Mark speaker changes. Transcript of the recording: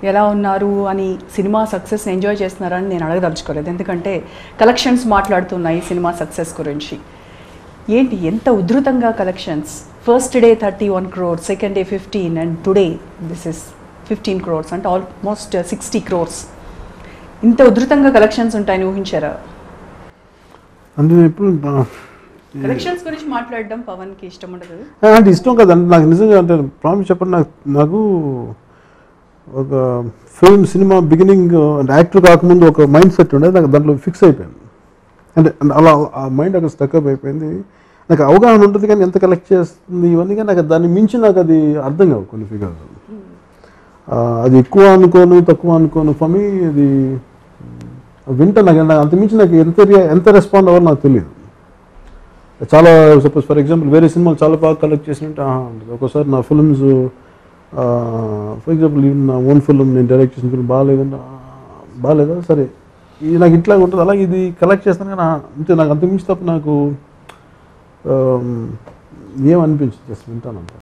Speaker 1: ఎలా ఉన్నారు అని, సినిమా సక్సెస్ని ఎంజాయ్ చేస్తున్నారని నేను అడగదలుచుకోలేదు, ఎందుకంటే కలెక్షన్స్ మాట్లాడుతున్నాయి సినిమా సక్సెస్ గురించి. ఏంటి ఎంత ఉధృతంగా collections? First day 31 crores, second day 15, and today this is 15 crores, అంటే ఆల్మోస్ట్ 60 crores. ఇంత ఉధృతంగా కలెక్షన్స్ ఉంటాయని ఊహించారా?
Speaker 2: అంటే ఇప్పుడు
Speaker 1: కలెక్షన్స్ గురించి మాట్లాడడం పవన్కి ఇష్టం ఉండదు
Speaker 2: అంటే ఇష్టం కదండి నాకు నిజంగా. అంటే ప్రామిస్ చెప్పండి, నాకు ఒక సినిమా బిగినింగ్ అంటే యాక్టర్ కాకముందు ఒక మైండ్ సెట్ ఉండేది, నాకు దాంట్లో ఫిక్స్ అయిపోయింది. అంటే అలా ఆ మైండ్ అక్కడ స్టక్అప్ అయిపోయింది. నాకు అవగాహన ఉంటుంది కానీ ఎంత కలెక్ట్ చేస్తుంది ఇవన్నీ, కానీ నాకు దాన్ని మించి నాకు అది అర్థం కావు కొన్ని ఫిగర్స్. అది ఎక్కువ అనుకోను తక్కువ అనుకోను, ఫర్ మీ అది వింటా. నాకు అంత మించి నాకు ఎంత రెస్పాండ్ అవ్వాలో నాకు తెలియదు. చాలా సపోజ్ ఫర్ ఎగ్జాంపుల్ వేరే సినిమాలు చాలా బాగా కలెక్ట్ చేసినట్టు ఒక్కోసారి నా ఫిల్మ్స్ ఫర్ ఎగ్జాంపుల్ నా ఓన్ ఫిల్మ్ నేను డైరెక్ట్ చేసిన ఫిల్మ్ బాగాలేదా సరే ఇది నాకు ఇట్లా ఉంటుంది, అలాగే ఇది కలెక్ట్ చేస్తాను కానీ అంతే. నాకు అంత మించి తప్ప నాకు ఏమనిపించదు, జస్ట్ వింటాను అంత.